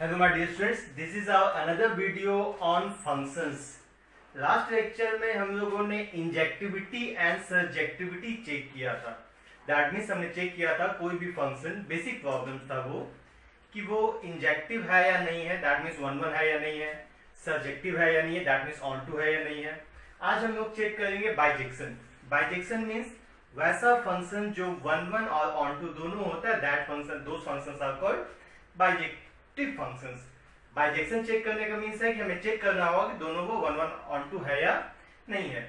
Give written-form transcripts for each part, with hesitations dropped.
Hello my dear students, this is our another video on functions. Last lecture में हम लोगों ने injectivity and surjectivity check किया था. दैट मीन्स हमने चेक किया था कोई भी फंक्शन, बेसिक प्रॉब्लम था वो कि वो इंजेक्टिव है या नहीं है, दैट मीन्स वन वन है या नहीं है, सर्जेक्टिव है या नहीं है, दैट मीन्स ऑन टू है या नहीं है. आज हम लोग चेक करेंगे बाइजेक्शन. बाइजेक्शन मीन्स वैसा फंक्शन जो वन वन और ऑन टू दोनों होता है, दैट फंक्शन, दो functions are called bijective functions. Bijection check करने का मीन्स है कि हमें चेक करना होगा कि दोनों को वन वन ऑन टू है या नहीं है.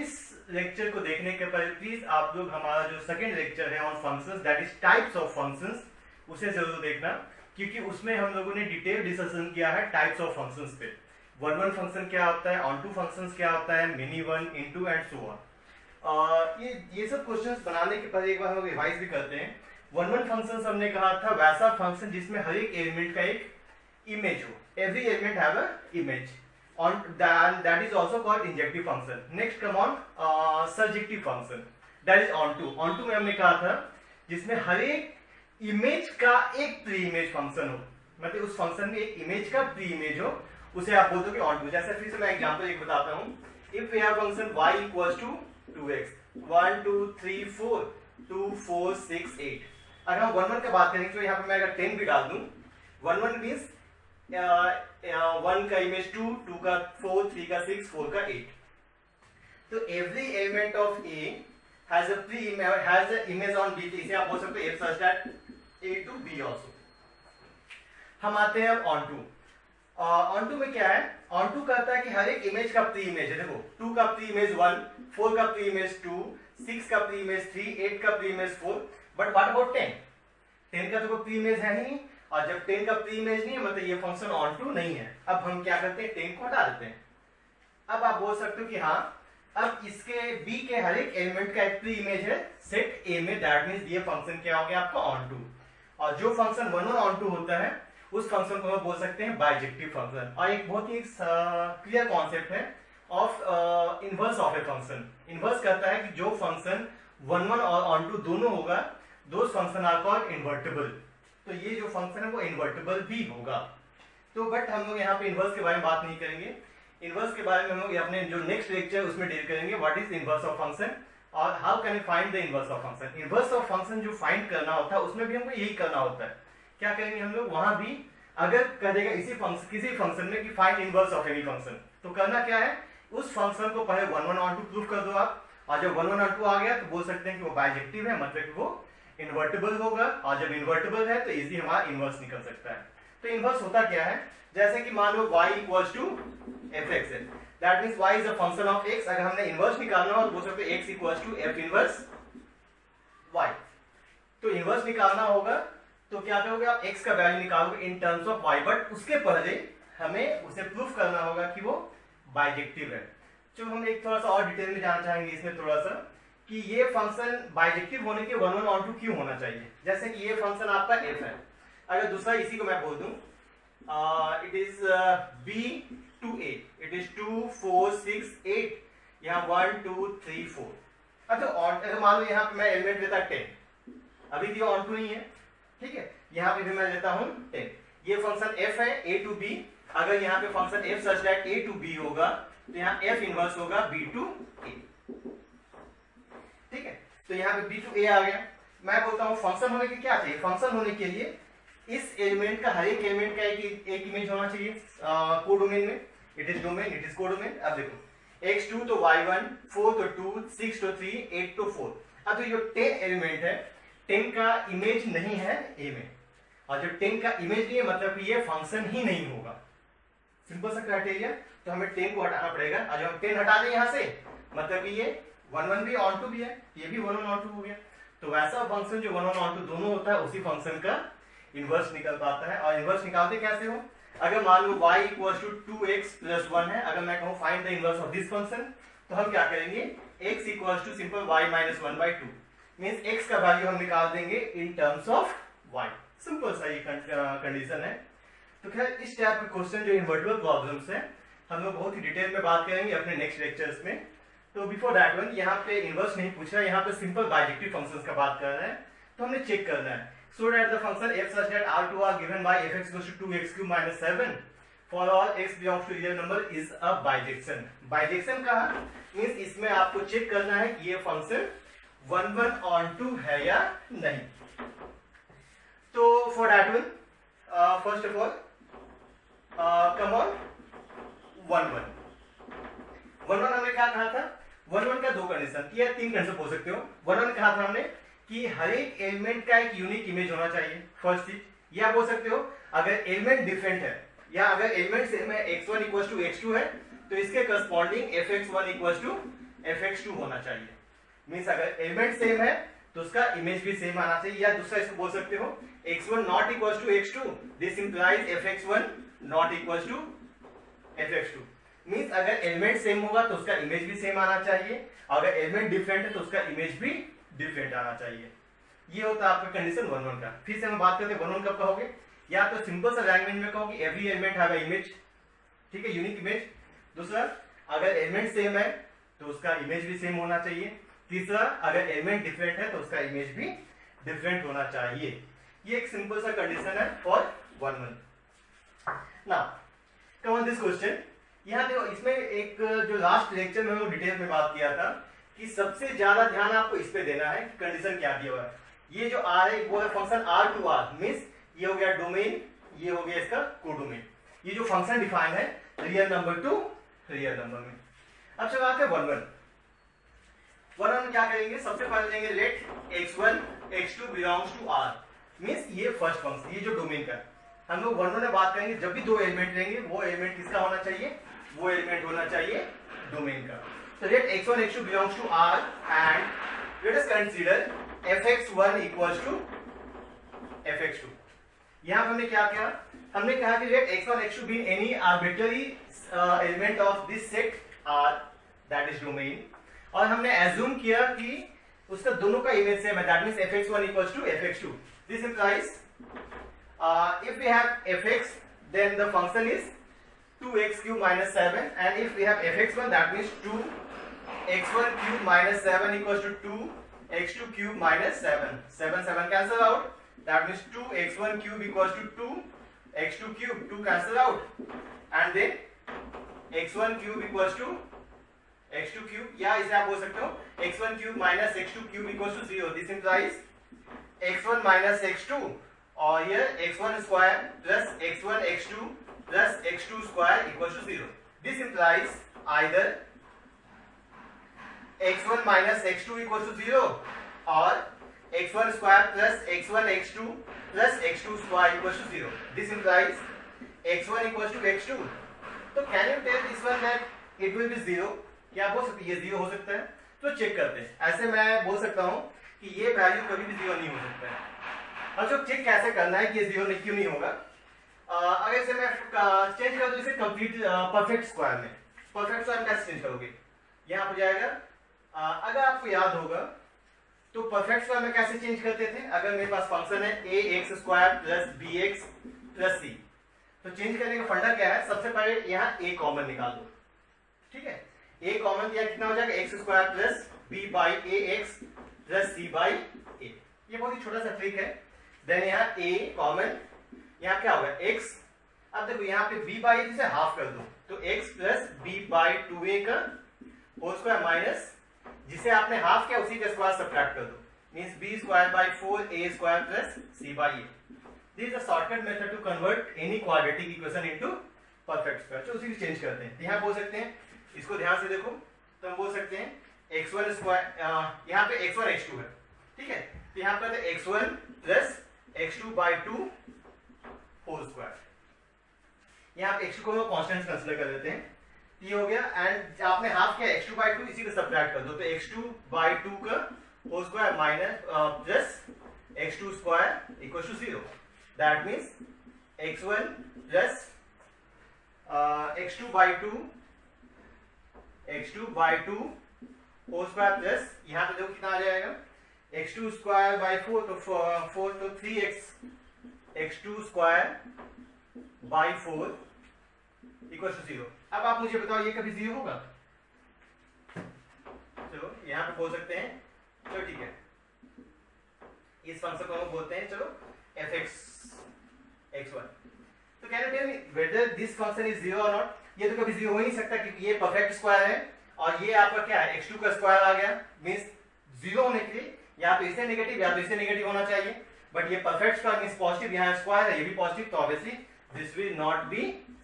इस लेक्चर को देखने के पहले प्लीज आप लोग हमारा जो सेकंड लेक्चर है on functions, that is types of functions, उसे जरूर देखना, क्योंकि उसमें हम लोगों ने डिटेल डिस्कशन किया है टाइप्स ऑफ फंक्शंस पे. वन वन फंक्शन क्या होता है, ऑन टू फंक्शंस क्या होता है, mini one, into and so on. ये सब क्वेश्चंस बनाने के पहले एक बार हम लोग रिवाइज भी करते हैं. वन वन फंक्शंस हमने कहा था वैसा फंक्शन जिसमें हर एक एलिमेंट का एक इमेज हो. Every element have a image. On that is also called injective function. Next come on surjective function. That is onto. Onto में हमने कहा था जिसमें हर एक इमेज का एक प्री इमेज फंक्शन हो, मतलब उस फंक्शन में एक इमेज का प्री इमेज हो, उसे आप बोलते हो कि onto. जैसे फिर से मैं एग्जांपल एक बताता हूँ. If we have function y equals to 2x, 1 2 3 4 2 4 6 8. अगर हम वन वन की बात करेंगे तो यहाँ पे मैं अगर 10 भी डाल दूं, वन वन मीन्स वन का इमेज 2, 2 का 4, 3 का 6, 4 का 8. तो every element of A has a pre has a image on B. इसे आप बोल सकते हो such that A to B also. हम आते हैं अब ऑन टू. ऑन टू में क्या है? ऑन टू कहता है कि हर एक इमेज का प्री इमेज है. देखो 2 का प्री इमेज 1, 4 का प्री इमेज 2, 6 का प्री इमेज 3, 8 का pre image 4. But what about 10? 10 का तो कोई प्री इमेज है ही नहीं, और जब 10 का प्री इमेज नहीं है मतलब ये फंक्शन ऑन टू नहीं है. अब हम क्या करते हैं, 10 को हटा देते हैं. अब आप बोल सकते हो कि हाँ, अब इसके b के हर एक एलिमेंट का एक प्री इमेज है सेट a में, दैट मींस ये फंक्शन क्या हो गया आपका ऑन टू. और जो function one one onto होता है उस फंक्शन को हम बोल सकते हैं बाइजेक्टिव फंक्शन. और एक बहुत ही क्लियर कॉन्सेप्ट है of inverse of a function. Inverse कहता है कि जो फंक्शन वन वन और ऑन टू दोनों होगा, दोस फंक्शन आर कॉल्ड इन्वर्टिबल. तो ये जो फंक्शन है वो इन्वर्टिबल भी होगा. तो बट हम लोग यहाँ पे इनवर्स के बारे में बात नहीं करेंगे. इनवर्स के बारे में हम लोग अपने जो नेक्स्ट लेक्चर उसमें डील करेंगे what is inverse of function और how can we find the inverse of function. Inverse of function जो फाइंड करना होता है उसमें भी हमको यही करना होता है. क्या करेंगे हम लोग, वहां भी अगर कह देगा इसी फंक्शन किसी फंक्शन में कि find inverse of any function, तो करना क्या है, उस फंक्शन को पहले one one onto proof कर दो आप, और जब वन वन ऑन टू आ गया तो बोल सकते हैं कि वो बाइजेक्टिव है, मतलब कि वो इन्वर्टिबल होगा. और जब इन्वर्टिबल है तो इजी हमारा इनवर्स निकल सकता है. तो इनवर्स होता क्या है, जैसे कि मान लो y इक्वल्स टू fx है, that means y is a function of x. अगर हमने इनवर्स निकालना हो तो बोल सकते हैं x equals to f inverse y. तो इनवर्स निकालना होगा तो क्या करोगे आप, x का वैल्यू निकालोगे इन टर्म्स ऑफ y, बट उसके पहले हमें उसे प्रूफ करना होगा कि वो बाइजेक्टिव है. जो हम एक थोड़ा सा और डिटेल में जानना चाहेंगे इसमें थोड़ा सा कि ये फंक्शन बाइजेक्टिव होने के वन वन ऑन टू क्यों होना चाहिए. जैसे कि ये फंक्शन आपका f है, अगर दूसरा इसी को मैं बोल दूं it is b to a, it is 2 4 6 8, यहाँ 1 2 3 4. अच्छा अगर मान लो यहाँ पे मैं एलिमेंट लेता 10, अभी भी ऑन टू नहीं है, ठीक है, यहाँ पे भी मैं लेता हूँ 10. ये फंक्शन f है a to b. अगर यहाँ पे function f such that a to b होगा तो यहाँ f इनवर्स होगा b to a. ठीक है, तो यहाँ पे b to a आ गया. मैं बोलता हूँ फंक्शन होने के क्या चाहिए, फंक्शन होने के लिए इस एलिमेंट का हर एक एलिमेंट का एक इमेज होना चाहिए कोडोमेन में. It is domain, it is codomain. अब देखो x2 तो y1, 4 तो 2, 6 तो 3, 8 तो 4. अब जो 10 एलिमेंट है, 10 का इमेज नहीं है a में, और जब 10 का इमेज नहीं है मतलब कि ये फंक्शन ही नहीं होगा. सिंपल सा क्राइटेरिया. तो हमें 10 को हटाना पड़ेगा, और जब हम 10 हटा दें यहाँ से मतलब कि ये वन वन भी ऑन टू भी है, ये भी वन वन ऑन टू हो गया. तो वैसा फंक्शन जो वन वन ऑन टू दोनों होता है उसी फंक्शन का इनवर्स निकल पाता है. और इनवर्स निकालते कैसे हो, अगर मान लो y equals to 2x plus 1 है, अगर मैं कहूँ find the inverse of this function, तो हम क्या करेंगे, x equals to simple y minus 1/2, means x का वैल्यू हम निकाल देंगे in terms of y. Simple सा ये कंडीशन है. तो खैर इस टाइप के क्वेश्चन जो इन्वर्टिबल प्रॉब्लम्स है हम लोग बहुत ही डिटेल में बात करेंगे अपने नेक्स्ट लेक्चर्स में. तो बिफोर दैट वन यहाँ पे इनवर्स नहीं पूछ रहा है, यहाँ पे सिंपल बाइजेक्टिव फंक्शंस का बात कर रहे हैं. तो हमने चेक करना है so that the function f such that R2 are given by fx equals to 2x cube minus 7 for all x belongs to real number is a bijection. Bijection का मीन्स इसमें आपको चेक करना है कि ये function 1 1 on 2 है या नहीं. तो for that one first of all come on 1 1 हमने क्या कहा था, 1 1 का दो कंडीशन या तीन कंडीशन बोल सकते हो. 1 1 कहा था हमने कि हर एक एलिमेंट का एक यूनिक इमेज होना चाहिए, फर्स्ट चीज. या बोल सकते हो अगर एलिमेंट डिफरेंट है या अगर एलिमेंट सेम है x1 इक्वल टू x2 है तो इसके corresponding fx1 equal to fx2 होना चाहिए. मीन्स अगर एलिमेंट सेम है तो उसका इमेज भी सेम आना चाहिए. या दूसरा इसको बोल सकते हो x1 not equal to x2, this implies fx1 not equal to fx2. Means अगर एलिमेंट सेम होगा तो उसका इमेज भी सेम आना चाहिए, अगर एलिमेंट डिफरेंट है तो उसका इमेज भी डिफरेंट आना चाहिए. ये होता है आपका कंडीशन 1 1 का. फिर से हम बात करते हैं 1 1 कब कहोगे, या तो सिंपल सा लैंग्वेज में कहोगे every element have a image, ठीक है, यूनिक इमेज. दूसरा अगर एलिमेंट सेम है तो उसका इमेज भी सेम होना चाहिए. तीसरा अगर एलिमेंट डिफरेंट है तो उसका इमेज भी डिफरेंट होना चाहिए. ये एक सिंपल सा कंडीशन है for 1 1. Now come on this question. यहाँ देखो इसमें एक जो लास्ट लेक्चर में हम डिटेल में बात किया था कि सबसे ज्यादा ध्यान आपको इस पे देना है कि कंडीशन क्या दिया हुआ है. ये जो आर है वो है फंक्शन R2R, मींस ये हो गया डोमेन, ये हो गया इसका कोडोमेन. ये जो फंक्शन डिफाइन है real number two real number में. अब चलो आते हैं 1 1 में क्या करेंगे, सबसे पहले लेंगे let x1 x2 belongs to R, means ये फर्स्ट फंक्शन, ये जो डोमेन का हम लोग 1 1 में बात करेंगे. जब भी दो एलिमेंट लेंगे वो एलिमेंट किसका होना चाहिए, वो एलिमेंट होना चाहिए डोमेन का. So let x1 x2 belongs to R and let us consider fx1 equals to fx2. यहाँ हमने क्या किया, हमने कहा कि let x1 x2 be any arbitrary element of this set R that is domain, और हमने assume किया कि उसका दोनों का इमेज सेम है, that means fx1 equals to fx2. This implies if we have fx then the function is 2x cube minus 7, and if we have fx1 that means 2x1 cube minus 7 equals to 2x2 cube minus 7. 7 cancel out, that means 2x1 cube equals to 2x2 cube, 2 cancel out, and then x1 cube equals to x2 cube, या इसे आप बोल सकते हो x1 cube minus x2 cube equals to 0. This implies x1 minus x2 और ये x1 square plus x1 x2 plus x2 square equals to 0. This implies either x1 minus x2 equals to 0 or x1 square plus x1 x2 plus x2 square equals to 0. This implies x1 equals to x2. तो can you tell this one that it will be 0? क्या बोल सकते हैं ये 0 हो सकता है? तो चेक करते हैं. ऐसे मैं बोल सकता हूँ कि ये वैल्यू कभी भी 0 नहीं हो सकता है. अब जो चेक कैसे करना है कि ये 0 क्यों नहीं होगा, अगर इसे मैं चेंज कर दूं इसे कंप्लीट परफेक्ट स्क्वायर में. परफेक्ट स्क्वायर में कैसे चेंज करोगे, यहाँ पर जाएगा. अगर आपको याद होगा तो परफेक्ट स्क्वायर में कैसे चेंज करते थे, अगर मेरे पास फंक्शन है ax square plus bx plus c, तो चेंज करने का फंडा क्या है, सबसे पहले यहाँ a कॉमन निकाल दो, ठीक है. a कॉमन दिया कितना हो जाएगा, x square plus b by ax plus c by a. ये बहुत ही छोटा सा ट्रिक है. देन यहाँ a कॉमन, यहाँ क्या होगा x. अब देखो यहाँ पे b बाई से हाफ कर दो तो x plus b by 2a का होल स्क्वायर माइनस जिसे आपने हाफ किया उसी का स्क्वायर सब्ट्रैक्ट कर दो, means b square by 4a square plus c by a. This is a shortcut method to convert any quadratic equation into perfect square. तो उसी को चेंज करते हैं. यहाँ बोल सकते हैं, इसको ध्यान से देखो, तो हम बोल सकते हैं x1 स्क्वायर, यहाँ पे x1 x2 है, ठीक है. तो यहाँ पर x1 plus x2 by 2 whole square. यहाँ पे x2 को हम कांस्टेंट कंसीडर कर लेते हैं. ये हो गया. एंड आपने हाफ किया x2 बाई 2, इसी को सब्ट्रैक्ट कर दो तो x2 बाई 2 का whole square minus plus x2 square equal to 0. That means x1 plus x2 by 2 whole square plus यहाँ पे देखो कितना आ जाएगा, x2 स्क्वायर बाई 4 तो 4 तो 3x x2 square by 4 equal to 0. अब आप मुझे बताओ ये कभी 0 होगा? चलो यहाँ पे बोल सकते हैं, चलो ठीक है, इस फंक्शन को हम बोलते हैं चलो fx x1। तो can you tell me whether this function is zero और नॉट? ये तो कभी जीरो हो ही नहीं सकता क्योंकि ये परफेक्ट स्क्वायर है और ये आपका क्या है x2 का स्क्वायर आ गया, मींस जीरो होने के लिए या तो इससे नेगेटिव या तो इससे नेगेटिव होना चाहिए, बट ये परफेक्ट स्क्वायर मींस पॉजिटिव, यहाँ स्क्वायर है ये भी पॉजिटिव, तो obviously this will not be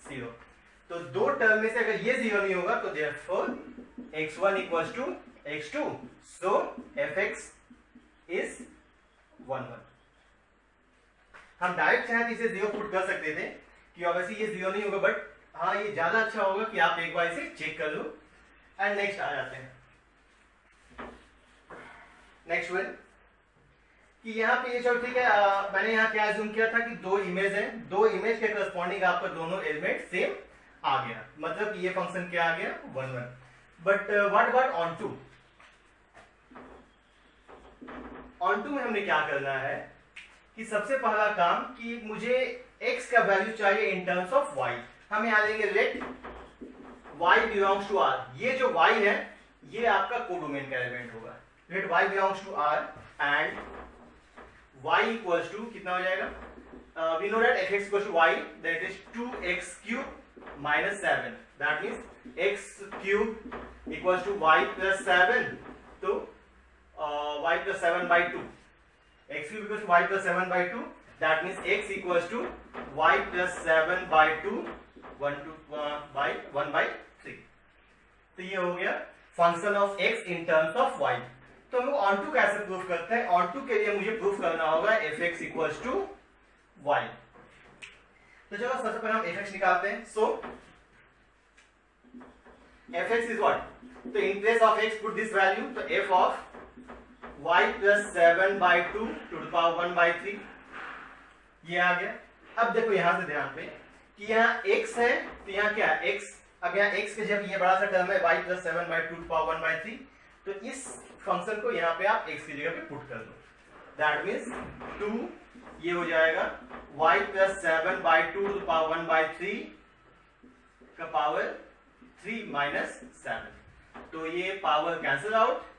zero. तो दो टर्म में से अगर ये जीरो नहीं होगा तो therefore x1 equals to x2, so fx is 1 1। हम डायरेक्ट चाहे तो इसे जीरो पुट कर सकते थे कि ऑब्वियसली ये जीरो नहीं होगा, बट हाँ ये ज्यादा अच्छा होगा कि आप एक बार इसे चेक कर लो। एंड नेक्स्ट आ जाते हैं नेक्स्ट वन कि यहाँ पे ये चलो ठीक है, मैंने यहाँ क्या अज्यूम किया था कि दो इमेज है, दो इमेज के करस्पॉन्डिंग आपका दोनों एलिमेंट सेम आ गया, मतलब ये फंक्शन क्या आ गया 1 1। But what about onto? Onto में हमने क्या करना है कि सबसे पहला काम कि मुझे x का वैल्यू चाहिए इन टर्म्स ऑफ y। हम यहाँ लेंगे let y belongs to r। ये जो y है ये आपका कोडोमेन का एलिमेंट होगा। Let y belongs to r and y equals to कितना हो जाएगा? We know that fx equals to y, that is 2x cube minus 7, that means x cube equals to y plus 7, तो y plus 7 by 2, x cube equals to y plus 7 by 2, that means x equals to y plus 7 by 2 by 1 by 3। तो ये हो गया function of x in terms of y। तो हम लोग on to कैसे proof करते हैं? ऑन टू के लिए मुझे प्रूफ करना होगा fx equals to y। तो चलो सबसे पहले हम fx निकालते हैं। सो fx इज व्हाट? तो in place of x put this value, तो f of y plus 7 by 2 to the power 1 by 3 ये आ गया। अब देखो यहां से ध्यान पे कि यहाँ x है तो यहाँ क्या है x, अब यहाँ x के जब ये बड़ा सा टर्म है y plus 7 by 2 to the power 1 by 3, तो इस फंक्शन को यहाँ पे आप x की जगह पे पुट कर दो, दैट मीन्स 2 ये हो जाएगा y plus 7 by 2 to the power 1 by 3 का पावर 3 minus 7, तो ये power cancel out,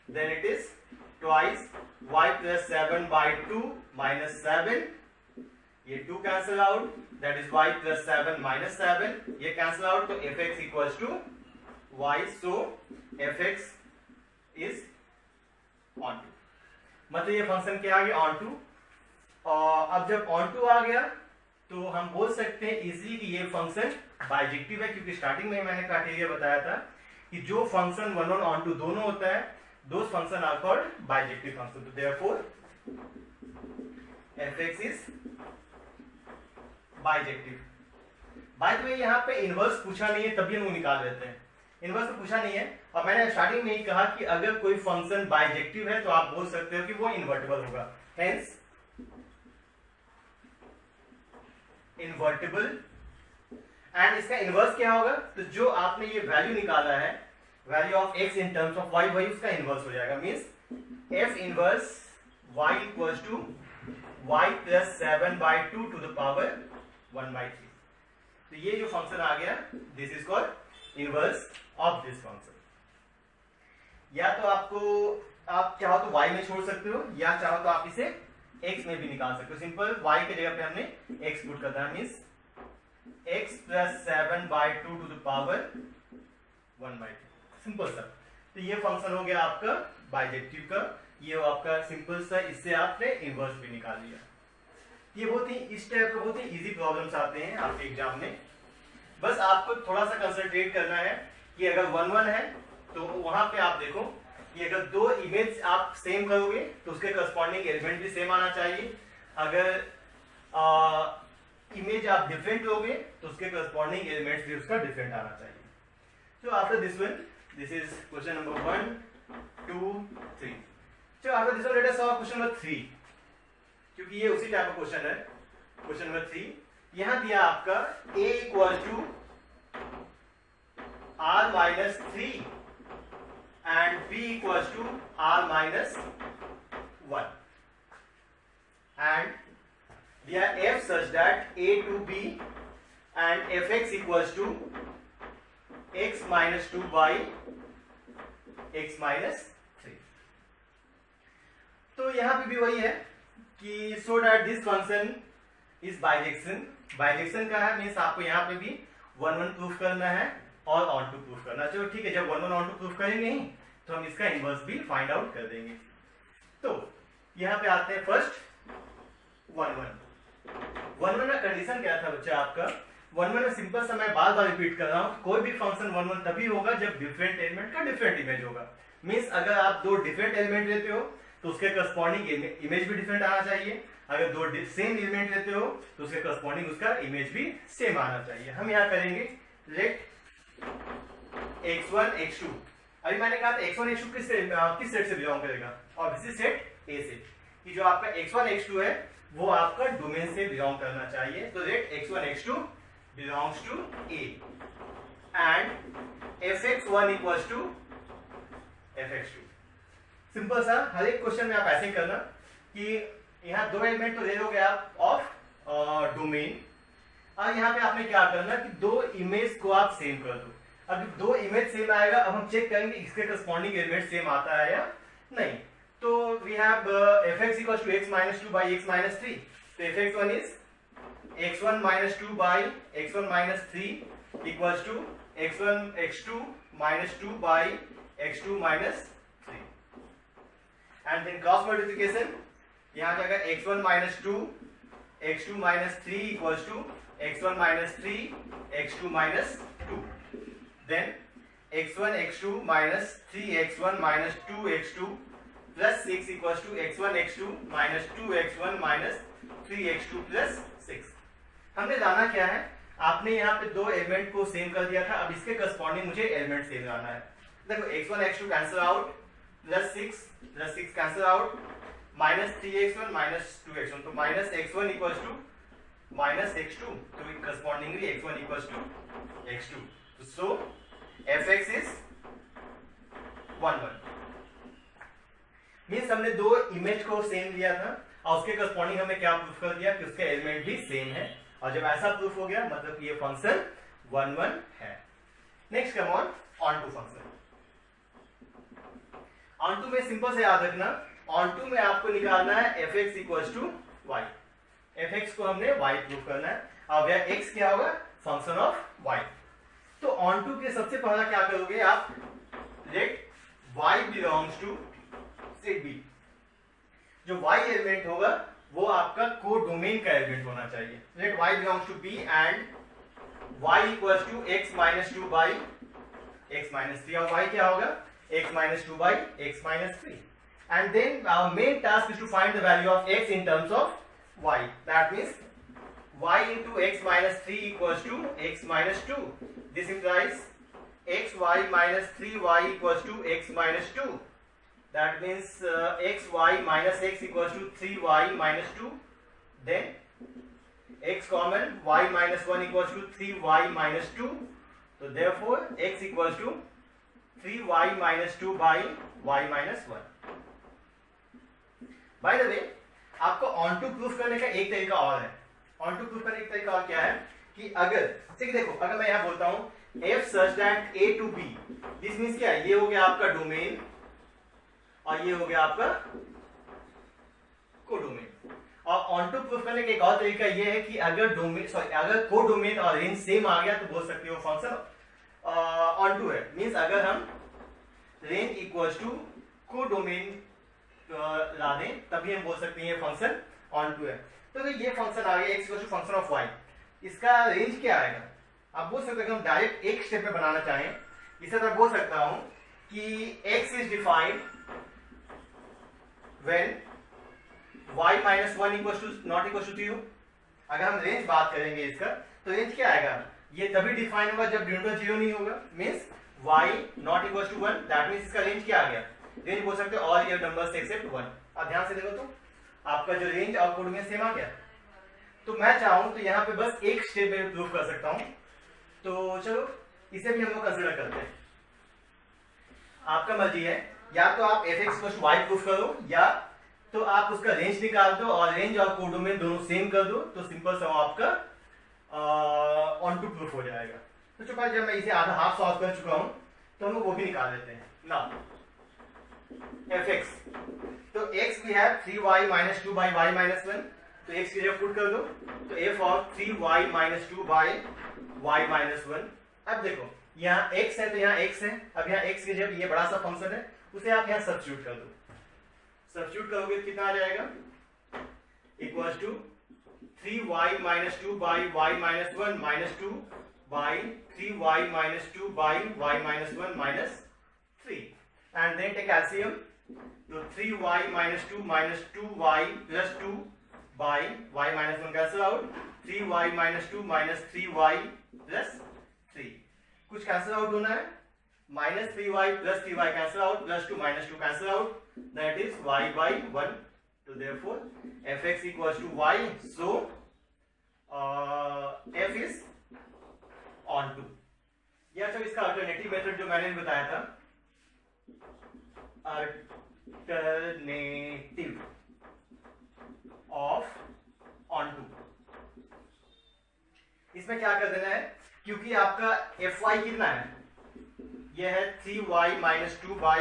then it is twice y plus 7 by 2 minus 7, ये 2 cancel out, that is y plus 7 minus 7, ये cancel out, तो fx equals to y, so fx is on 2, मतलब ये function क्या आ गया on 2। और अब जब on 2 आ गया तो हम बोल सकते हैं इजीली कि ये फंक्शन बाइजेक्टिव है, क्योंकि स्टार्टिंग में मैंने क्राइटेरिया बताया था कि जो फंक्शन 1 और on 2 दोनों होता है those function are called bijective function, so therefore fx is bijective। By the way यहाँ पे इनवर्स पूछा नहीं है तभी हम निकाल लेते हैं, इनवर्स तो पूछा नहीं है। और मैंने स्टार्टिंग में ही कहा कि अगर कोई फंक्शन बाइजेक्टिव है तो आप बोल सकते हो कि वो इन्वर्टिबल होगा, हेंस इन्वर्टिबल। एंड इसका इनवर्स क्या होगा? तो जो आपने ये वैल्यू निकाला है value of x in terms of y, वही उसका इनवर्स हो जाएगा, means f inverse y equals to y plus 7 by 2 to the power 1 by 3। तो ये जो फंक्शन आ गया this is called inverse of this function. या तो आप चाहो तो y में छोड़ सकते हो या चाहो तो आप इसे x में भी निकाल सकते हो। सिंपल y के जगह पे हमने x पुट करना है, means x plus 7 by 2 to the power 1 by 3, simple सा। तो ये फंक्शन हो गया आपका बाइजेक्टिव का, ये आपका सिंपल सा, इससे आपने इनवर्स भी निकाल लिया। ये बहुत ही इस टाइप का बहुत ही इजी प्रॉब्लम्स आते हैं आपके एग्जाम में। बस आपको थोड़ा सा कंसंट्रेट करना है कि अगर 1 1 है तो वहां पे आप देखो कि अगर दो इमेज आप सेम करोगे तो उसके करस्पॉन्डिंग एलिमेंट भी सेम आना चाहिए। अगर इमेज आप डिफरेंट लोगे तो उसके करस्पॉन्डिंग एलिमेंट्स भी उसका डिफरेंट आना चाहिए। So after this one, this is question number 1, 2, 3. So after this one, let us solve question number 3. क्योंकि ये उसी टाइप का क्वेश्चन है। क्वेश्चन नंबर 3 यहाँ दिया आपका a equal to r minus 3 and b equal to r minus 1 and दिया f such that a to b and fx equals to x minus 2 by x minus 3। तो यहाँ पे भी वही है कि so that this function is bijection. Bijection का है मीन्स आपको यहाँ पे भी 1 1 प्रूफ करना है और ऑन टू प्रूफ करना है। चलो ठीक है, जब 1 1 ऑन टू प्रूफ करेंगे ही तो हम इसका इनवर्स भी फाइंड आउट कर देंगे। तो यहाँ पे आते हैं फर्स्ट 1 1 का कंडीशन क्या था बच्चा आपका? 1 1 सिंपल सा मैं बार बार रिपीट कर रहा हूँ, कोई भी फंक्शन 1 1 तभी होगा जब डिफरेंट एलिमेंट का डिफरेंट इमेज होगा। मीन्स अगर आप दो डिफरेंट एलिमेंट लेते हो तो उसके करस्पॉन्डिंग इमेज भी डिफरेंट आना चाहिए। अगर दो सेम एलिमेंट लेते हो तो उसके करस्पॉन्डिंग उसका इमेज भी सेम आना चाहिए। हम यहाँ करेंगे लेट x1 x2। अभी मैंने कहा था x1 x2 किस सेट से बिलोंग करेगा? ऑब्वियसली सेट A से, कि जो आपका x1 x2 है वो आपका डोमेन से बिलोंग करना चाहिए। तो late x1 x2 belongs to A and fx1 equals to fx2। Simple सा, हर एक क्वेश्चन में आप ऐसे ही करना कि यहाँ दो एलिमेंट तो ले लोगे आप ऑफ डोमेन, और यहाँ पे आपने क्या करना कि दो इमेज को आप सेम कर दो। अब दो इमेज सेम आएगा, अब हम चेक करेंगे इसके करस्पॉन्डिंग एलिमेंट सेम आता है या नहीं। तो we have fx equals to x minus 2 by x minus 3। तो fx1 is x1 minus 2 by x1 minus 3 equals to x2 minus 2 by x2 minus 3। and then cross multiplication, यहाँ जाएगा x1 minus 2 x2 minus 3 equals to x1 minus 3 x2 minus 2। then x1 x2 minus 3 x1 minus 2 x2 plus 6 equals to x1 x2 minus 2 x1 minus 3 x2 plus 6। हमने जाना क्या है, आपने यहाँ पे दो एलिमेंट को सेम कर दिया था, अब इसके करस्पॉन्डिंग मुझे एलिमेंट सेम लाना है। देखो x1 x2 cancel out, plus 6 cancel out, minus 3x1 minus 2x1, तो minus x1 equals to minus x2, तो correspondingly x1 equals to x2। So fx is 1 1। Means हमने दो इमेज को सेम लिया था और उसके करस्पॉन्डिंग हमने क्या प्रूफ कर दिया कि उसके एलिमेंट भी सेम है, और जब ऐसा प्रूफ हो गया मतलब कि ये फंक्शन 1 1 है। Next come on to function. Onto में सिंपल से याद रखना, ऑन टू में आपको निकालना है fx equals to y। fx को हमने y प्रूफ करना है, अब यह x क्या होगा? Function of y। तो ऑन टू के सबसे पहला क्या करोगे आप, let y belongs to set b। जो y एलिमेंट होगा वो आपका को डोमेन का एलिमेंट होना चाहिए। Let y belongs to b and y equals to x minus 2 by x minus 3, और y क्या होगा? x minus 2 by x minus 3, and then our main task is to find the value of x in terms of y. That means y into x minus 3 equals to x minus 2. This implies xy minus 3y equals to x minus 2. That means xy minus x equals to 3y minus 2. Then x common, y minus 1 equals to 3y minus 2. So therefore x equals to 3y minus 2 by y minus 1। By the way, आपको on to proof करने का एक तरीका और है। On to proof करने का तरीका और क्या है कि अगर ठीक देखो, अगर मैं यहां बोलता हूं f such that a to b, this means क्या है? ये हो गया आपका डोमेन और ये हो गया आपका कोडोमेन। और ऑन टू प्रूफ करने का एक और तरीका ये है कि अगर डोमेन अगर कोडोमेन और रेंज सेम आ गया तो बोल सकते हो फंक्शन ऑन टू है। मींस अगर हम रेंज इक्वल्स टू कोडोमेन ला दें तभी हम बोल सकते हैं ये फंक्शन ऑन टू है। तो ये फंक्शन आ गया x equals to function of y, इसका रेंज क्या आएगा? आप बोल सकते हैं कि हम डायरेक्ट एक स्टेप में बनाना चाहें, इसे मैं बोल सकता हूं कि x is defined when y minus 1 equals to not equals to 0। अगर हम रेंज बात करेंगे इसका, तो रेंज क्या आएगा? ये तभी डिफाइन होगा जब डिनोमिनेटर 0 नहीं होगा, means y not equals to 1। That means इसका रेंज क्या आ गया? रेंज बोल सकते हो ऑल रियल नंबर्स एक्सेप्ट 1। अब ध्यान से देखो तो आपका जो रेंज और कोड में सेम आ गया। तो मैं चाहूं तो यहाँ पे बस एक स्टेप में प्रूफ कर सकता हूं, तो चलो इसे भी हम लोग कंसीडर करते हैं। आपका मर्जी है, या तो आप fx को y प्रूफ करो या तो आप उसका रेंज निकाल दो और रेंज और कोडोमेन दोनों सेम कर दो, तो सिंपल सा आपका ऑन टू प्रूफ हो जाएगा। तो चुका जब मैं इसे आधा हाफ सॉल्व कर चुका हूं तो हम लोग वो भी निकाल लेते हैं। नाउ fx, तो x we have 3y minus 2 by y minus 1, तो x की जगह पुट कर दो, तो f of 3y minus 2 by y minus 1। अब देखो यहाँ x है तो यहाँ x है, अब यहाँ x की जगह ये बड़ा सा फंक्शन है उसे आप यहाँ सब्स्टिट्यूट कर दो, सब्स्टिट्यूट करोगे तो कितना आ जाएगा, equals to 3y minus 2 by y minus 1 minus 2 by 3y minus 2 by y minus 1 minus 3, and then take LCM, तो 3y minus 2 minus 2y plus 2 by y minus 1 cancel out, 3y minus 2 minus 3y plus 3, कुछ cancel out होना है, minus 3y plus 3y cancel out, plus 2 minus 2 cancel out, that is y by 1, so therefore fx equals to y, so f is on 2। या तो इसका alternative method जो मैंने बताया था, अल्टरनेटिव ऑफ ऑन 2, इसमें क्या कर देना है, क्योंकि आपका fy कितना है, यह है 3y minus 2 by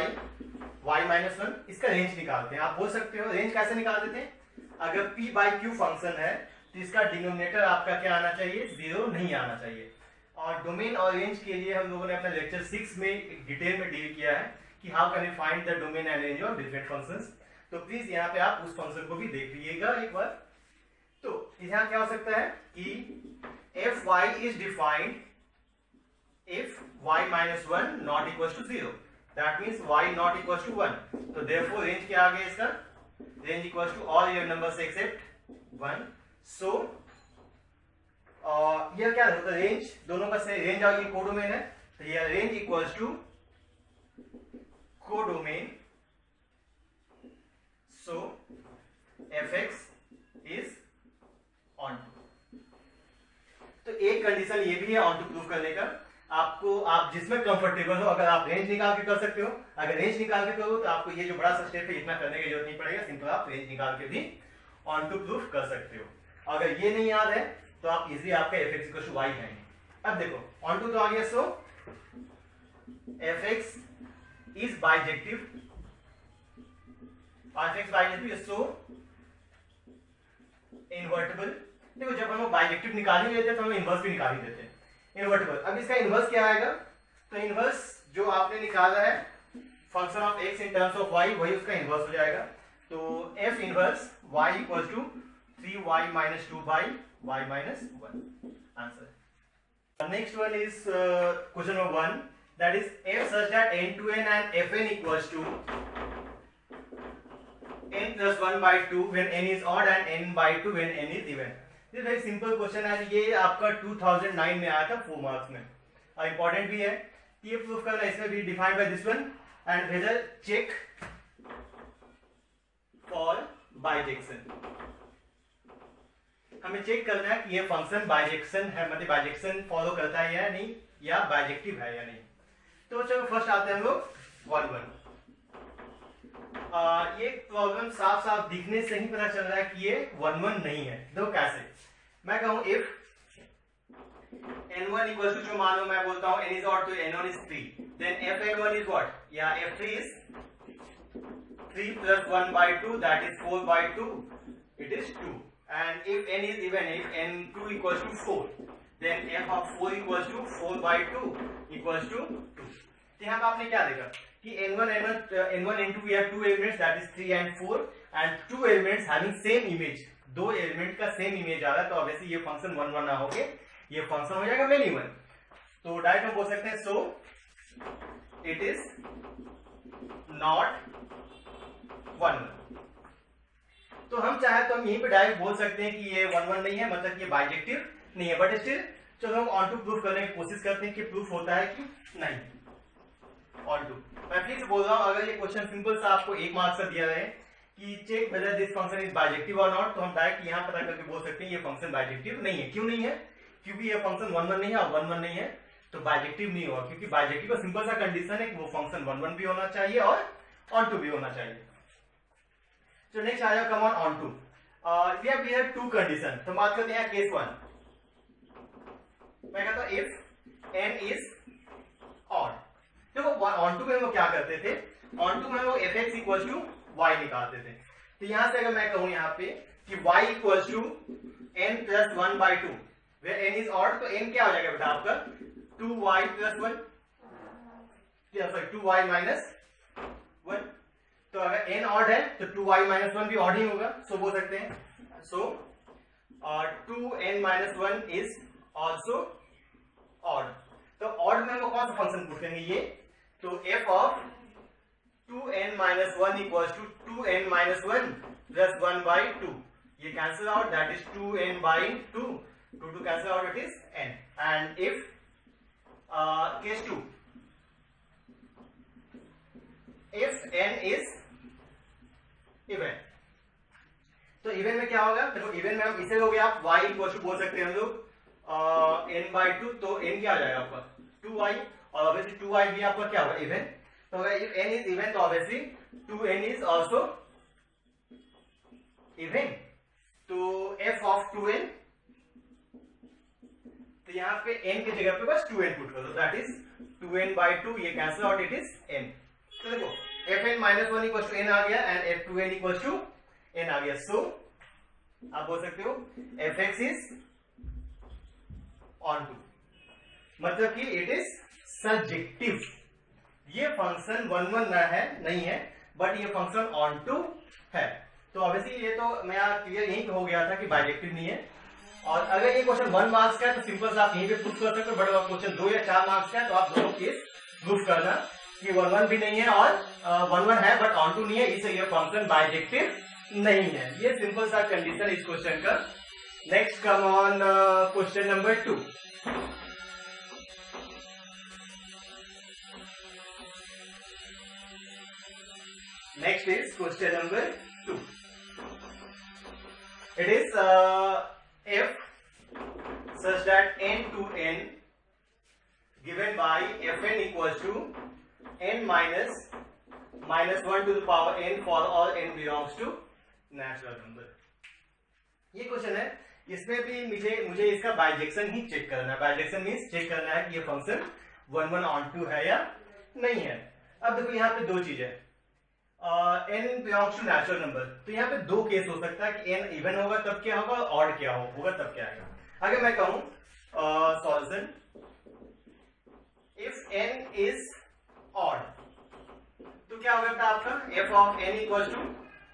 y minus 1, इसका रेंज निकालते हैं। आप बोल सकते हो रेंज कैसे निकाल देते हैं, अगर p by q फंक्शन है तो इसका डिनोमिनेटर आपका क्या आना चाहिए, 0 नहीं आना चाहिए। और डोमेन और रेंज के लिए हम लोगों ने अपने लेक्चर 6 में डिटेल में डील किया है कि how can we find the domain and range of different functions, तो प्लीज यहाँ पे आप उस फंक्शन को भी देख लीजिएगा एक बार। तो यहाँ क्या हो सकता है कि fy is defined if y minus 1 not equals to 0, that means y not equals to 1, तो therefore range क्या आ गया इसका, range equals to all real numbers except 1, so यह क्या होता है, रेंज दोनों का से रेंज और ये कोडोमेन है, तो यह range equals to codomain, so fx is on 2। तो एक कंडीशन ये भी है ऑन टू प्रूफ करने का, आपको आप जिसमें कंफर्टेबल हो, अगर आप रेंज निकाल के कर सकते हो, अगर रेंज निकाल के करो तो आपको ये जो बड़ा सा स्टेप है इतना करने की जरूरत नहीं पड़ेगा, सिंपल आप रेंज निकाल के भी ऑन टू प्रूफ कर सकते हो। अगर ये नहीं याद है तो आप इजीली आपका fx इक्वल टू y है। अब देखो ऑन टू तो आ गया, सो fx is bijective, fx bijective, so invertible. देखो जब हम बाइजेक्टिव निकाल ही लेते हैं तो हम इनवर्स भी निकाल ही देते हैं, इन्वर्टिबल। अब इसका इनवर्स क्या आएगा, तो इनवर्स जो आपने निकाला है function of x in terms of y, वही उसका इनवर्स हो जाएगा, तो f inverse y equals to 3y minus 2 by y minus 1, answer। The next one is question number 1, that is f such that n to n and fn equals to n plus 1 by 2 when n is odd and n by 2 when n is even। ये very simple question है, ये आपका 2009 में आया था 4 marks में, और important भी है। ये प्रूफ करना, इसमें भी defined by this one and whether check for bijection. हमें चेक करना है कि ये फंक्शन बाइजेक्शन है, मतलब बाइजेक्शन फॉलो करता है या नहीं, या बाइजेक्टिव है या नहीं। तो चलो फर्स्ट आते हैं हम लोग 1-1। ये प्रॉब्लम साफ साफ दिखने से ही पता चल रहा है कि ये 1-1 नहीं है। देखो कैसे, मैं कहूं इफ n1 इक्वल टू, जो मानो मैं बोलता हूं n इज ऑड तो n1 is 3, then fn1 is what, या f3 is 3 plus 1 by 2, that is 4 by 2, it is 2, and if n is even, if n2 equals to 4, then f of 4 equals to 4 by 2 equals to 2। तो यहाँ पे आपने क्या देखा कि n1 n2 we have two elements, that is 3 and 4, and two elements having same image, दो element का same image आ रहा है, तो ऑब्वियसली ये फंक्शन 1-1 ना होके ये फंक्शन हो जाएगा मेनी 1। तो डायरेक्ट हम बोल सकते हैं सो इट इज नॉट 1-1। तो हम चाहे तो हम यहीं पे डायरेक्ट बोल सकते हैं कि ये 1-1 नहीं है, मतलब ये बाइजेक्टिव नहीं है, बट स्टिल चलो हम ऑन टू प्रूफ करने की कोशिश करते हैं कि प्रूफ होता है कि नहीं ऑन टू। मैं फिर से बोल रहा हूं, अगर ये क्वेश्चन सिंपल सा आपको 1 मार्क्स का दिया रहे कि check whether this function is bijective और नॉट, तो हम डायरेक्ट यहाँ पता करके बोल सकते हैं ये फंक्शन बाइजेक्टिव नहीं है। क्यों नहीं है, क्योंकि ये फंक्शन 1-1 नहीं है और 1-1 नहीं है तो बाइजेक्टिव नहीं होगा, क्योंकि बाइजेक्टिव का सिंपल सा कंडीशन है कि वो फंक्शन 1-1 भी होना चाहिए और ऑन टू भी होना चाहिए। तो नेक्स्ट आ जाओ, come on onto. We have two condition, तो बात करते हैं केस 1। मैं कहता हूं इफ n इज ऑड। देखो ऑन टू में वो क्या करते थे, ऑन टू में वो f x equal to y निकालते थे। तो यहां से अगर मैं कहूं यहाँ पे कि y equal to n plus 1/2 where n is odd, तो n क्या हो जाएगा बेटा आपका 2y plus 1, sorry 2y minus 1। तो अगर n ऑड है तो 2y माइनस 1 भी ऑड ही होगा, सो बोल सकते हैं so 2n minus 1 is also odd. तो ऑड में वो कौन सा फंक्शन पूछेंगे ये, तो f of 2n minus 1 equal to 2n minus 1 plus 1/2, ये cancel out, that is 2n by 2, 2 cancel out, it is n। And if case 2, if n is even, तो इवन में क्या होगा, देखो इवन में हम इसे हो गया आप y इक्वल टू बोल सकते हैं हम लोग n/2, तो n क्या आ जाएगा आपका 2y, और ऑब्वियसली 2y भी आपका क्या होगा इवन। तो अगर इफ n इज इवन तो obviously 2n is also even. तो f ऑफ 2n, तो यहाँ पे n की जगह पे बस 2n पुट करो, दैट इज 2n/2, ये cancel out, it is n। तो देखो fn minus 1 equal to n आ गया and f2n equal to n आ गया। सो आप बोल सकते हो fx इज ऑन टू, मतलब कि इट इज सर्जेक्टिव। ये फंक्शन 1 नहीं है बट ये फंक्शन ऑन टू है। तो ऑब्वियसली ये तो मेरा क्लियर यही हो गया था कि बाइजेक्टिव नहीं है। और अगर ये क्वेश्चन 1 मार्क्स का है तो सिंपल से आप यहीं पे प्रूफ कर सकते हो, बट अगर क्वेश्चन 2 या 4 मार्क्स का है तो आप दोनों केस प्रूफ करना कि 1 भी नहीं है और 1 है बट ऑन टू नहीं है, इससे ये फंक्शन बाइजेक्टिव नहीं है। ये सिंपल सा कंडीशन इस क्वेश्चन का। Next come on question number 2। Next is question number 2. It is f such that n to n given by fn equals to n minus -1 to the power n for all n belongs to natural number। ये question है, इसमें भी मुझे इसका bijection ही check करना है। Bijection means check करना है कि ये फंक्शन 1 ऑन टू है या नहीं है। अब देखो यहाँ पे दो चीजें, n belongs to natural number, तो यहाँ पे दो केस हो सकता है कि n इवन होगा तब क्या होगा, ऑड क्या होगा तब क्या आएगा। अगर मैं कहूं solution if n is odd, तो क्या होगा आपका f of n equal to,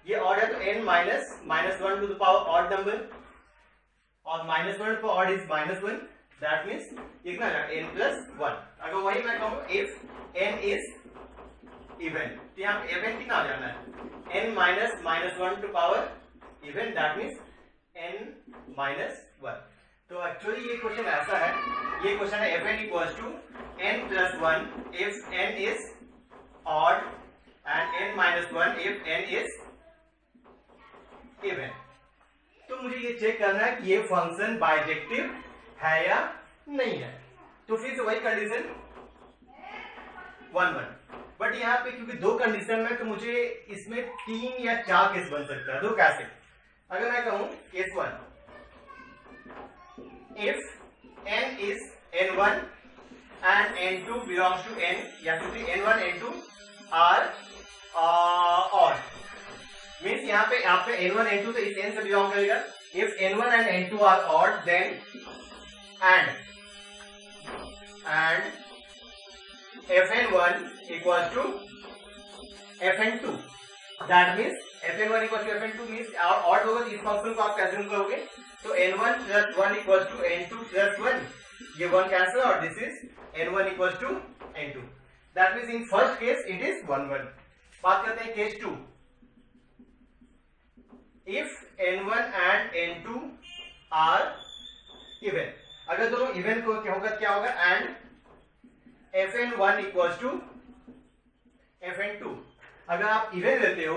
ये ऑड है तो n minus -1 to the power odd number, और -1 पर ऑड इज -1, दैट मीन्स ये कितना आ जाएगा n प्लस 1। अगर वही मैं कहूं इफ n इज इवन, तो यहाँ पे इवन कितना आ जाना है n minus -1 to power even, that means n minus 1। तो एक्चुअली ये क्वेश्चन ऐसा है, ये क्वेश्चन है fn equals to n plus 1 if n is odd and n minus 1 if n is even. तो मुझे ये चेक करना है कि ये फंक्शन बाइजेक्टिव है या नहीं है। तो फिर से वही कंडीशन 1 बट यहाँ पे क्योंकि दो कंडीशन में, तो मुझे इसमें 3 या 4 केस बन सकता है। दो कैसे, अगर मैं कहूं case 1 if n is n1 and n2 belongs to n, या क्योंकि n1 n2 are odd, means यहाँ पे n1 n2 तो इस n से बिलोंग करेगा। If n1 and n2 are odd then and fn1 equals to fn2, that means fn1 equals to fn2 means odd होगा, तो इस फंक्शन को आप कैंसिल करोगे तो n1 plus 1 equals to n2 plus 1, ये 1 कैंसिल और this is n1 equals to n2, that means in first case it is 1। बात करते हैं case 2, if n1 and n2 are even, अगर दोनों इवन को क्या होगा and fn1 equals to fn2। अगर आप इवन लेते हो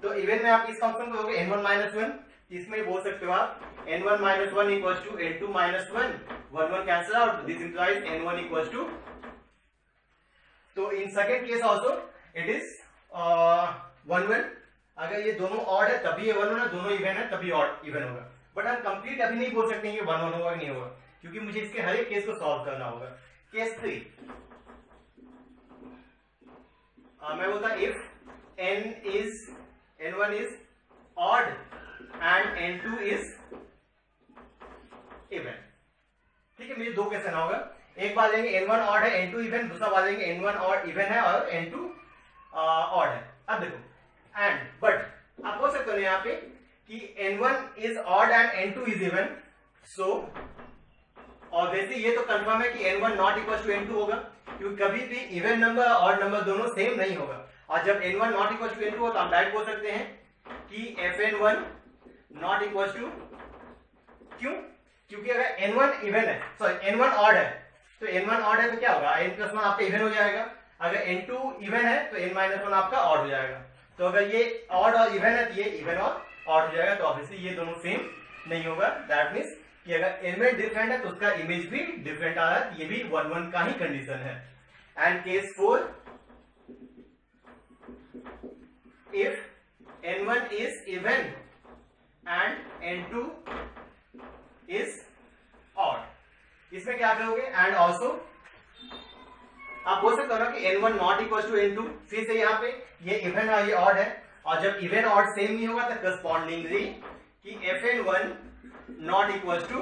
तो इवन में आप इस फंक्शन को लोगे n1 माइनस 1, इसमें बोल सकते हो आप n1 minus 1 equals to n2 minus 1, 1 cancel out, this implies n1 equals to। तो in second case also it is 1। अगर ये दोनों ऑड है तभी ये 1 होगा, दोनों इवन है तभी ऑड इवन होगा। बट हम कंप्लीट अभी नहीं बोल सकते ये 1 होगा नहीं होगा, क्योंकि मुझे इसके हर एक केस को सॉल्व करना होगा। केस 3, मैं बोलता if n1 is odd and n2 is even. ठीक है, मुझे दो केस करना होगा, एक बार लेंगे n1 ऑड है n2 इवन, दूसरा बार लेंगे n1 ऑड इवन है और n2 ऑड है। अब देखो एंड बट आप बोल सकते हो यहाँ पे कि n1 is odd and n2 is even, so obviously ये तो कंफर्म है कि n1 not equal to n2 होगा, क्योंकि कभी भी इवन नंबर और नंबर दोनों सेम नहीं होगा। और जब n1 not equal to n2 हो तो हम डायरेक्ट बोल सकते हैं कि fn1 नॉट इक्वल टू, क्यों? क्योंकि अगर n1 इवन है, सॉरी n1 ऑड है, तो n1 ऑड है तो क्या होगा, n+1 आपका इवन हो जाएगा। अगर n2 इवन है तो n-1 आपका ऑड हो जाएगा। तो अगर ये ऑड और इवन है तो ये इवन और ऑड हो जाएगा। तो ऑब्वियसली ये दोनों सेम नहीं होगा। दैट मीन्स कि अगर एलिमेंट डिफरेंट है तो उसका इमेज भी डिफरेंट आ रहा है, ये भी 1-1 का ही कंडीशन है। And case 4, if n1 is even and n2 is odd, इसमें क्या करोगे? एंड ऑल्सो आप बोल सकते हो ना कि n1 not equal to n2, फिर से यहाँ पे ये इवन है ये ऑड है, और जब इवन ऑड सेम नहीं होगा तो करस्पॉन्डिंगली कि fn1 not equal to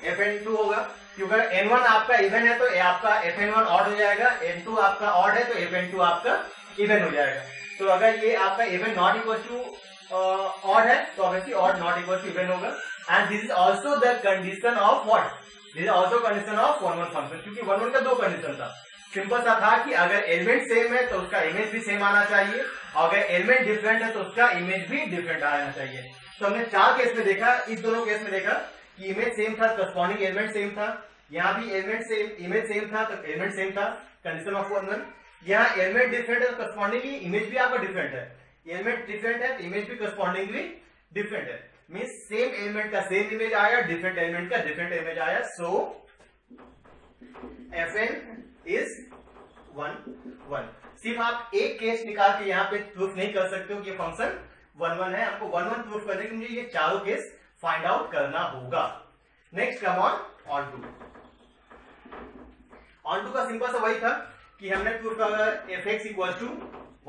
fn2 होगा, क्योंकि अगर n1 आपका इवन है तो आपका fn1 ऑड हो जाएगा, n2 आपका ऑड है तो fn2 आपका इवन हो जाएगा। तो अगर ये आपका even not equal to odd है तो obviously odd not equal to even होगा। And this is also the condition of what, this is also condition of 1-1 function, क्योंकि 1-1 का दो कंडीशन था। सिंपल सा था कि अगर एलिमेंट सेम है तो उसका इमेज भी सेम आना चाहिए, और अगर एलिमेंट डिफरेंट है तो उसका इमेज भी डिफरेंट आना चाहिए। तो हमने 4 केस में देखा, इस दोनों केस में देखा कि इमेज सेम था, करस्पॉन्डिंग एलिमेंट सेम था, यहाँ भी एलिमेंट सेम, इमेज सेम था तो एलिमेंट सेम था, कंडीशन ऑफ 1-1। यहाँ एलिमेंट डिफरेंट है तो करस्पॉन्डिंगली इमेज भी आपका डिफरेंट है, एलिमेंट डिफरेंट है तो इमेज भी करस्पॉन्डिंगली डिफरेंट है। मीन्स सेम एलिमेंट का सेम इमेज आया, डिफरेंट एलिमेंट का डिफरेंट इमेज आया। सो fn इज 1-1। सिर्फ आप एक केस निकाल के यहाँ पे प्रूफ नहीं कर सकते हो कि फंक्शन 1-1 है। आपको 1-1 प्रूफ करने के लिए मुझे ये चारों केस फाइंड आउट करना होगा। नेक्स्ट कम ऑन टू का सिंपल सा वही था कि हमने प्रूफ करना fx equal to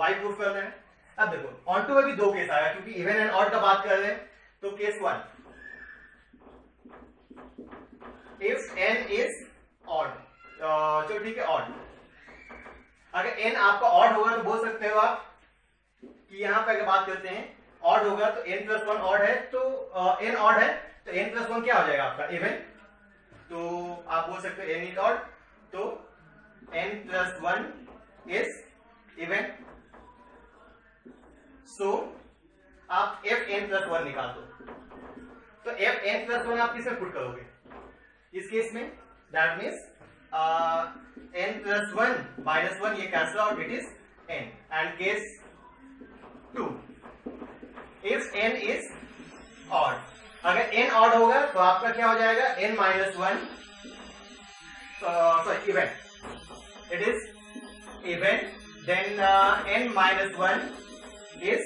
y proof करना है। अब देखो ऑन टू में भी 2 केस आया, क्योंकि इवन एंड ऑड का बात कर रहे हैं। तो case 1, if n is odd, चलो ठीक है ऑड, अगर n आपका ऑड होगा तो बोल सकते हो आप कि यहां पर अगर बात करते हैं ऑड होगा तो n+1 ऑड है, तो n ऑड है तो n+1 क्या हो जाएगा आपका इवन। तो आप बोल सकते हो n इज ऑड तो n+1 इज इवन। सो आप fn+1 निकाल दो, तो fn+1 आप किसमें पुट करोगे इस केस में? दैट मीन्स n+1 -1 ये cancel out, it is n। And case 2, if n is odd, अगर n ऑड होगा तो आपका क्या हो जाएगा n-1, sorry even, it is even, then n-1 is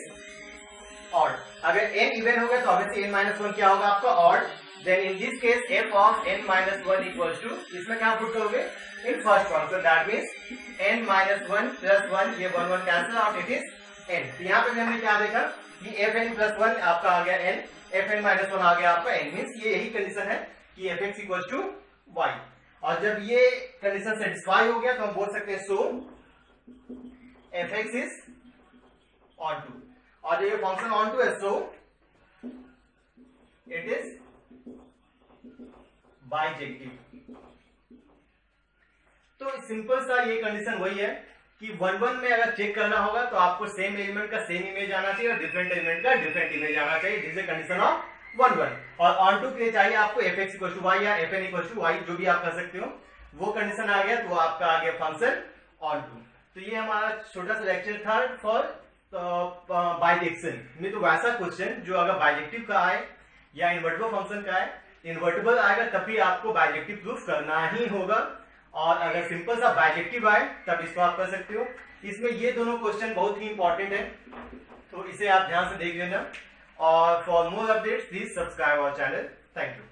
odd. अगर n इवन होगा तो ऑब्वियसली n-1 क्या होगा आपका odd. Then in this case f of n-1 equal to, इसमें क्या पुट करोगे in first function, that means n-1 + 1 ये 1-1 cancel out, it is n। तो यहाँ पे भी हमने क्या देखा कि fn+1 आपका आ गया n, fn-1 आ गया आपका n, मीन्स ये यही कंडीशन है कि fx इक्वल टू y। और जब ये कंडीशन सेटिस्फाई हो गया तो हम बोल सकते हैं सो fx इज ऑन टू, और जब ये फंक्शन ऑन टू है सो इट इज बाइजेक्टिव। तो सिंपल सा ये कंडीशन वही है कि 1-1 में अगर चेक करना होगा तो आपको सेम एलिमेंट का सेम इमेज आना चाहिए और डिफरेंट एलिमेंट का डिफरेंट इमेज आना चाहिए, दिस इज कंडीशन ऑफ 1-1। और ऑन टू के लिए चाहिए आपको fx इक्वल टू y या fn इक्वल टू y, जो भी आप कर सकते हो। वो कंडीशन आ गया तो वो आपका आ गया फंक्शन ऑन टू। तो ये हमारा छोटा सा लेक्चर था फॉर बाइजेक्शन में। तो वैसा क्वेश्चन जो अगर बाइजेक्टिव का आए या इन्वर्टिबल फंक्शन का आए, इन्वर्टिबल आएगा तभी आपको बाइजेक्टिव प्रूफ करना ही होगा, और अगर सिंपल सा बाइजेक्टिव आए तब इसको आप कर सकते हो। इसमें ये दोनों क्वेश्चन बहुत ही इंपॉर्टेंट है, तो इसे आप ध्यान से देख लेना। और for more updates please subscribe our channel. Thank you.